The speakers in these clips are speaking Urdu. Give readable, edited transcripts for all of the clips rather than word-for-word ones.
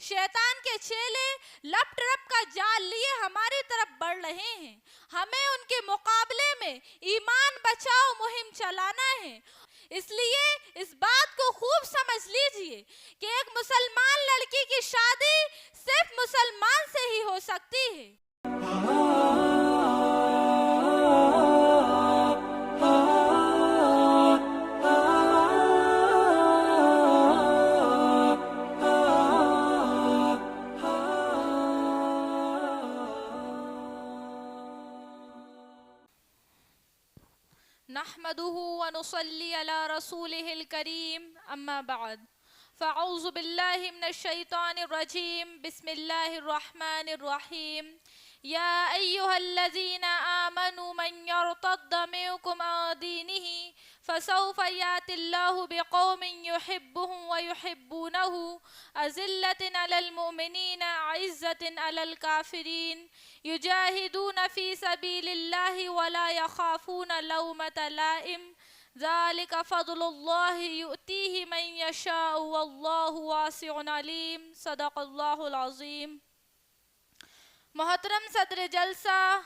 شیطان کے چیلے لپ ٹرپ کا جال لیے ہماری طرف بڑھ رہے ہیں. ہمیں ان کے مقابلے میں ایمان بچاؤ مہم چلانا ہے. اس لیے اس بات کو خوب سمجھ لیجئے کہ ایک مسلمان لڑکی کی شادی صرف مسلمان سے ہی ہو سکتی ہے. نحمده ونصلي على رسوله الكريم أما بعد فأعوذ بالله من الشيطان الرجيم بسم الله الرحمن الرحيم يا أيها الذين آمنوا من يرتد منكم عن دينه فسوف يأتي الله بقوم يحبهم ويحبونه أذلة على المؤمنين أعزة على الكافرين يجاهدون في سبيل الله ولا يخافون لومة لائم ذلك فضل الله يؤتيه من يشاء والله واسع عليم صدق الله العظيم. محترم صدر جلسہ،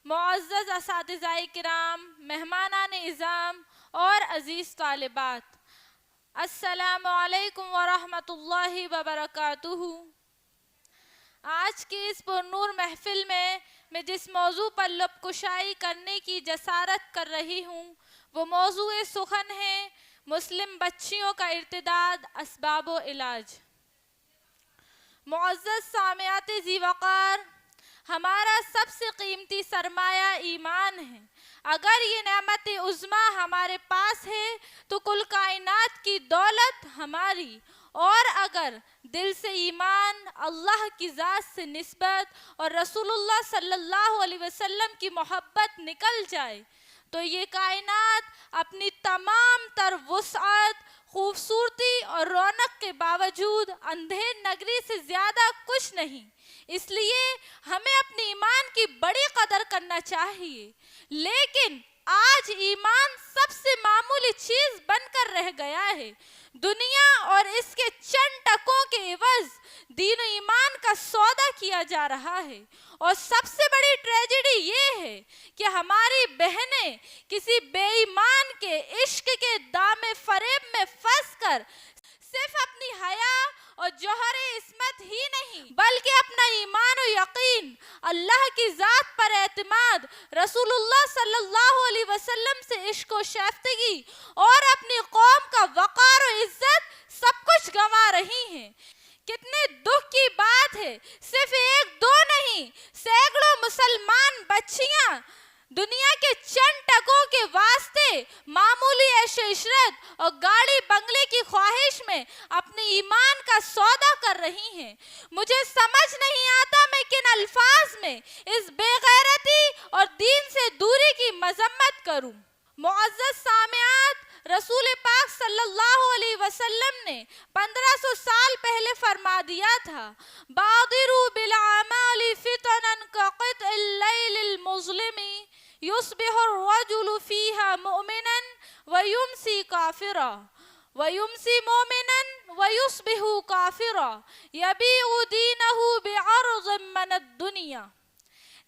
معزز اساتذہ کرام، مہمانان اعظام اور عزیز طالبات، السلام علیکم ورحمۃ اللہ وبرکاتہ. آج کی اس پرنور محفل میں جس موضوع پر لب کشائی کرنے کی جسارت کر رہی ہوں وہ موضوع سخن ہے مسلم بچیوں کا ارتداد، اسباب و علاج. معزز سامعات ذی وقار، ہمارا سب سے قیمتی سرمایہ ایمان ہے. اگر یہ نعمت عظمیٰ ہمارے پاس ہے تو کل کائنات کی دولت ہماری، اور اگر دل سے ایمان، اللہ کی ذات سے نسبت اور رسول اللہ صلی اللہ علیہ وسلم کی محبت نکل جائے تو یہ کائنات اپنی تمام تر وسعت، خوبصورتی اور رونق کے باوجود اندھیر نگری سے زیادہ کچھ نہیں. اس لیے ہمیں اپنے ایمان کی بڑی قدر کرنا چاہیے. لیکن آج ایمان سب سے معمولی چیز بن کر رہ گیا ہے. دنیا اور اس کے چند ٹکوں کے عوض دین و ایمان کا سودا کیا جا رہا ہے. اور سب سے بڑی ٹریجڈی یہ ہے کہ ہماری بہنیں کسی بے ایمان کے عشق کے دام فریب میں پھنس کر صرف اپنی حیا اور جوہر عصمت ہی نہیں بلکہ اپنا ایمان و یقین، اللہ کی ذات پر اعتماد، رسول اللہ صلی اللہ علیہ وسلم سے عشق و شائستگی اور اپنی قوم کا وقار و عزت سب کچھ گنوا رہی ہیں. کتنے دکھ کی بات ہے، صرف ایک دو نہیں، سینکڑوں مسلمان بچیاں دنیا کے چند ٹکوں کے واسطے معمولی عیش و عشرت اور گاڑی بنگلے کی خواہش میں اپنے ایمان کا سودا کر رہی ہیں. مجھے سمجھ نہیں آتا میں کن الفاظ میں اس بے غیرتی اور دین سے دوری کی مذمت کروں. معزز سامعات، رسول پاک صلی اللہ علیہ وسلم نے 1500 سال پہلے فرما دیا تھا، بادروا بالاعمال فتنا كقطع الليل المظلم يصبح الرجل فيها مؤمنا ويمسي كافرا ويمسي مؤمنا ويصبح كافرا يبيع دينه بعرض من الدنيا.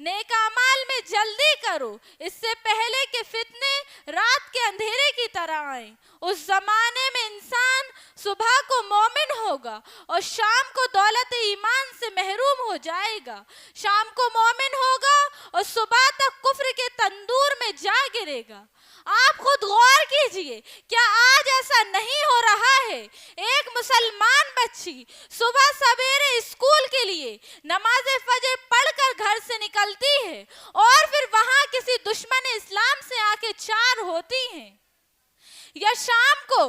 نیک اعمال میں جلدی کرو اس سے پہلے کہ فتنے رات کے اندھیرے کی طرح آئیں. اس زمانے میں انسان صبح کو مومن ہوگا اور شام کو دولت ایمان سے محروم ہو جائے گا. شام کو مومن ہوگا اور صبح تک کفر کے تندور میں جا گرے گا. آپ خود غور کیجئے، کیا آج ایسا نہیں ہو رہا ہے؟ ایک مسلمان بچی صبح سویرے اسکول کے لیے نماز فجر پڑھ کر گھر سے نکلتی ہے اور پھر وہاں کسی دشمن اسلام سے آ کے چار ہوتی ہیں، یا شام کو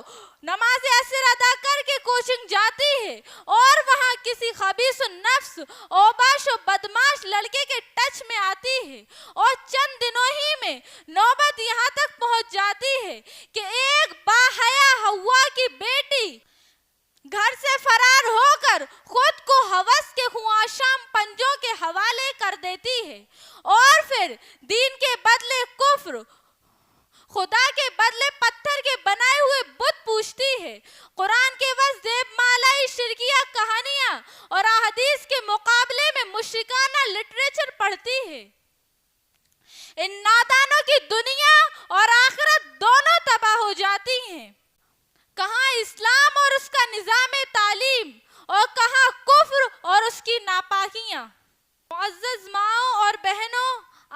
نماز عصر ادا کر کے کوچنگ جاتی ہے اور وہاں کسی خبیث النفس، اوباش و بدماش لڑکے کے ٹچ میں آتی ہے، اور چند دنوں ہی میں نوبت یہاں تک پہنچ جاتی ہے کہ ایک باحیا ہوا کی بیٹی گھر سے فرار ہو کر خود کو ہوس کے خواہشام پنجوں کے حوالے کر دیتی ہے، اور پھر دین کے بدلے کفر، خدا کے بدلے پتھر کے بنائے ہوئے بت پوجتی ہے. قرآن کے عوض دیو مالائی شرکیہ کہانیاں اور احادیث کے مقابلے میں مشرکانہ لٹریچر پڑھتی ہے، ان نادانوں کی دنیا اور آخرت دونوں تباہ ہو جاتی ہیں۔ کہاں اسلام اور اس کا نظام تعلیم، اور کہاں کفر اور اس کی ناپاکیاں۔ معزز ماؤں اور بہنوں،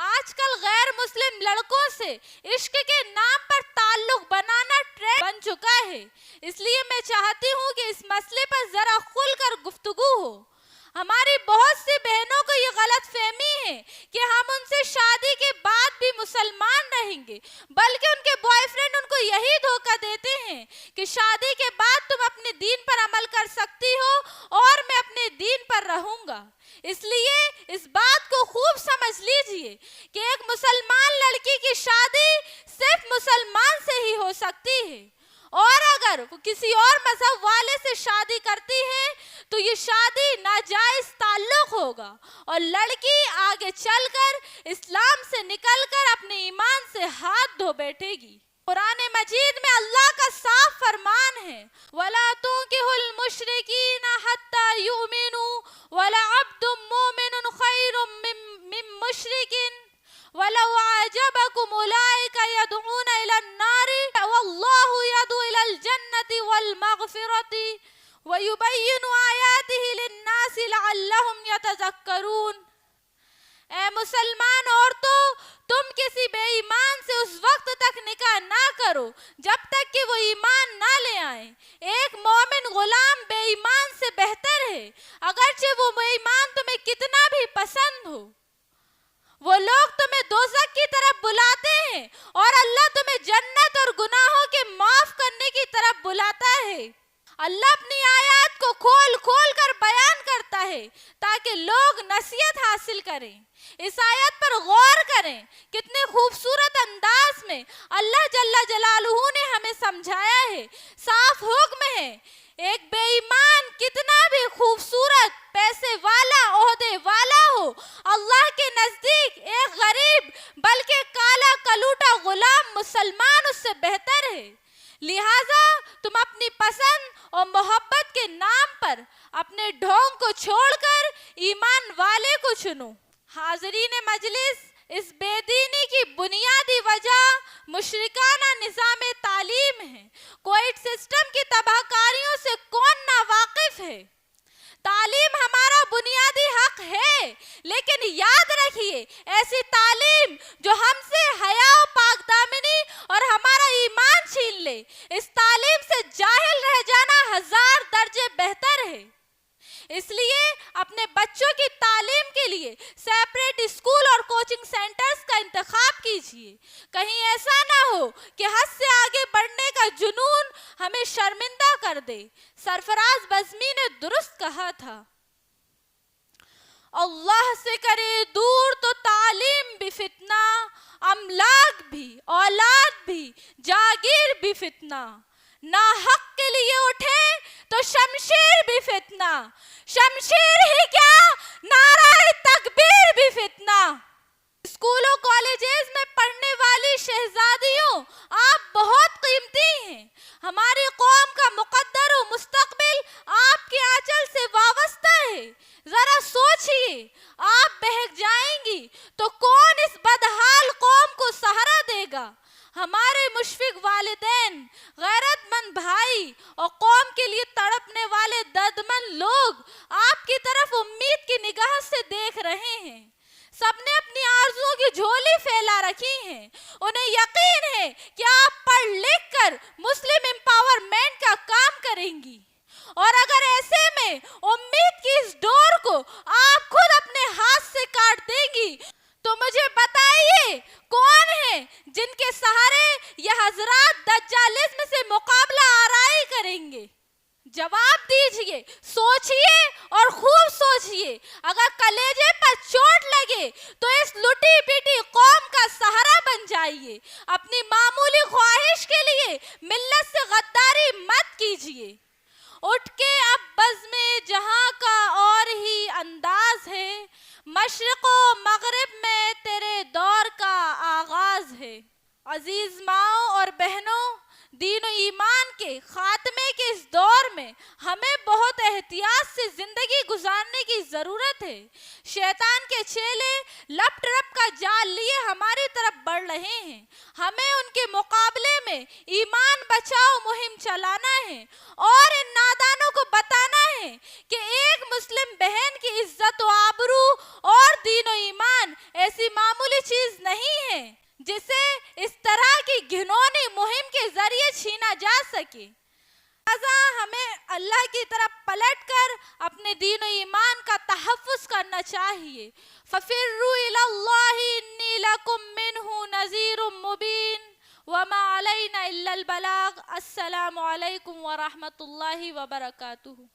آج کل غیر مسلم لڑکوں سے عشق کے نام پر تعلق بنانا ٹرینڈ بن چکا ہے، اس لیے میں چاہتی ہوں کہ اس مسئلے پر ذرا کھل کر گفتگو ہو۔ ہماری بہت سی بہنوں کو یہ غلط فہمی ہے کہ ہم ان سے شادی کے بعد بھی مسلمان رہیں گے، بلکہ ان کے بوائے فرینڈ ان کو یہی دھوکہ دیتے ہیں کہ شادی کے بعد تم اپنے دین پر عمل کر سکتی ہو اور میں اپنے دین پر رہوں گا۔ اس لیے اس بات کو خوب سمجھ لیجئے کہ ایک مسلمان لڑکی کی شادی صرف مسلمان سے ہی ہو سکتی ہے، اور اگر وہ کسی اور مذہب والے سے شادی کرتی ہے تو یہ شادی ناجائز تعلق ہوگا، اور لڑکی آگے چل کر اسلام سے نکل کر اپنے ایمان سے ہاتھ دھو بیٹھے گی۔ قرآن مجید میں اللہ کا صاف فرمان ہے، وَلَا تُنكِحُوا الْمُشْرِكِينَ حَتَّى يُؤْمِنُوا وَلَعَبْدٌ مُؤْمِنٌ خَيْرٌ مِّن مُّشْرِكٍ وَلَوْ أَعْجَبَكُمْ أُولَٰئِكَ يَدْعُونَ إِلَى النَّارِ وَاللَّهُ يَدْعُو إِلَى الْجَنَّةِ وَالْمَغْفِرَةِ وَيُبَيِّنُ آيَاتِهِ لِلنَّاسِ لَعَلَّهُمْ يَتَذَكَّرُونَ۔ اے مسلمان عورتوں، تم کسی بے ایمان سے اس وقت تک نکاح نہ کرو جب تک کہ وہ ایمان نہ لے آئیں۔ ایک مومن غلام بے ایمان سے بہتر ہے، اگرچہ وہ بے ایمان تمہیں کتنا بھی پسند ہو۔ وہ لوگ تمہیں دوزخ کی طرف بلاتے ہیں اور اللہ تمہیں جنت اور گناہوں کے معاف کرنے کی طرف بلاتا ہے۔ اللہ اپنی آیات کو کھول کھول کر بیان کرتا ہے تاکہ لوگ نصیحت حاصل کریں۔ اس آیت پر غور کریں، کتنے خوبصورت انداز میں اللہ جل جلالہ نے ہمیں سمجھایا ہے۔ صاف حکم ہے، ایک بے ایمان کتنا بھی خوبصورت، پیسے والا، عہدے والا ہو، اللہ کے نزدیک ایک غریب بلکہ کالا کلوٹا غلام مسلمان اس سے بہتر ہے۔ لہٰذا تم اپنی پسند اور محبت کے نام پر اپنے ڈھونگ کو چھوڑ کر ایمان والے کو چنو۔ حاضرین مجلس، اس بے دینی کی بنیادی وجہ مشرکانہ نظام تعلیم ہے۔ کوئٹ سسٹم کی تباہ کاریوں سے کون ناواقف ہے؟ تعلیم ہمارا بنیادی حق ہے، لیکن یاد رکھیے، ایسی تعلیم جو ہم سے حیا و پاک دامنی اور ہمارا ایمان چھین لے، اس تعلیم سے جاہل رہ جانا ہزار درجے بہتر ہے۔ اس لیے اپنے بچوں کی تعلیم کے لیے سیپریٹ اسکول اور کوچنگ سینٹرز کا انتخاب کیجیے۔ کہیں ایسا نہ ہو کہ حد سے آگے بڑھنے کا جنون ہمیں شرمندہ کر دے۔ سرفراز بزمی نے درست کہا تھا، اللہ سے کرے دور تو تعلیم بھی فتنہ، املاک بھی، اولاد بھی، جاگیر بھی فتنہ۔ نہ حق کے لیے اٹھے تو شمشیر بھی فتنہ، شمشیر ہی کیا، نعرہ تکبیر بھی فتنہ۔ اسکولوں کالجز میں پڑھنے والی شہزادیوں، آپ بہت قیمتی ہیں۔ ہماری قوم کا مقدر و مستقبل آپ کے آنچل سے وابستہ ہے۔ ذرا سوچئے، آپ بہک جائیں گی تو کون اس بدحال قوم کو سہارا دے گا؟ ہمارے مشفق والدین، غیرت مند بھائی اور قوم کے لیے تڑپنے والے دردمند لوگ آپ کی طرف امید کی نگاہ سے دیکھ رہے ہیں۔ سب نے اپنی آرزوؤں کی جھولی پھیلا رکھی ہے۔ انہیں یقین ہے کہ آپ پڑھ لکھ کر مسلم امپاورمنٹ کا کام کریں گی، اور اگر ایسے میں امید کی اس ڈور کو آپ خود اپنے ہاتھ سے کاٹ دیں گی تو مجھے بتائیے کون ہیں جن کے سہارے یہ حضرات دجالزم سے مقابلہ آرائی کریں گے؟ جواب دیجئے، سوچئے اور خوب سوچئے۔ اگر کلیجے پر چوٹ لگے تو اس لٹی پیٹی قوم کا سہارا بن جائیے۔ اپنی معمولی خواہش کے لیے ملت سے غداری مت کیجئے۔ اٹھ کے اب بزم جہاں کا اور ہی انداز ہے، مشرق و مغرب میں تیرے دور کا آغاز ہے۔ عزیز ماؤں اور بہنوں، دین و ایمان کے خاتمے کے کے اس دور میں ہمیں بہت احتیاط سے زندگی گزارنے کی ضرورت ہے۔ شیطان کے چیلے لپ ٹرپ کا جال لیے ہماری طرف بڑھ رہے ہیں۔ ہمیں ان کے مقابلے میں ایمان بچاؤ مہم چلانا ہے اور ان نادانوں کو بتانا ہے کہ ایک مسلم بہن کی عزت و آبرو اور دین و ایمان ایسی معمولی چیز نہیں ہے جسے اس طرح کی گھنونی مہم کے ذریعے چھینا جا سکے۔ لہذا ہمیں اللہ کی طرف پلٹ کر اپنے دین و ایمان کا تحفظ کرنا چاہیے۔ فَفِرُّوا إِلَى اللَّهِ إِنِّي لَكُم مِّنْهُ نَذِيرٌ مُّبِينٌ وَمَا عَلَيْنَا إِلَّا الْبَلَاغُ۔ السلام علیکم ورحمۃ اللہ وبرکاتہ۔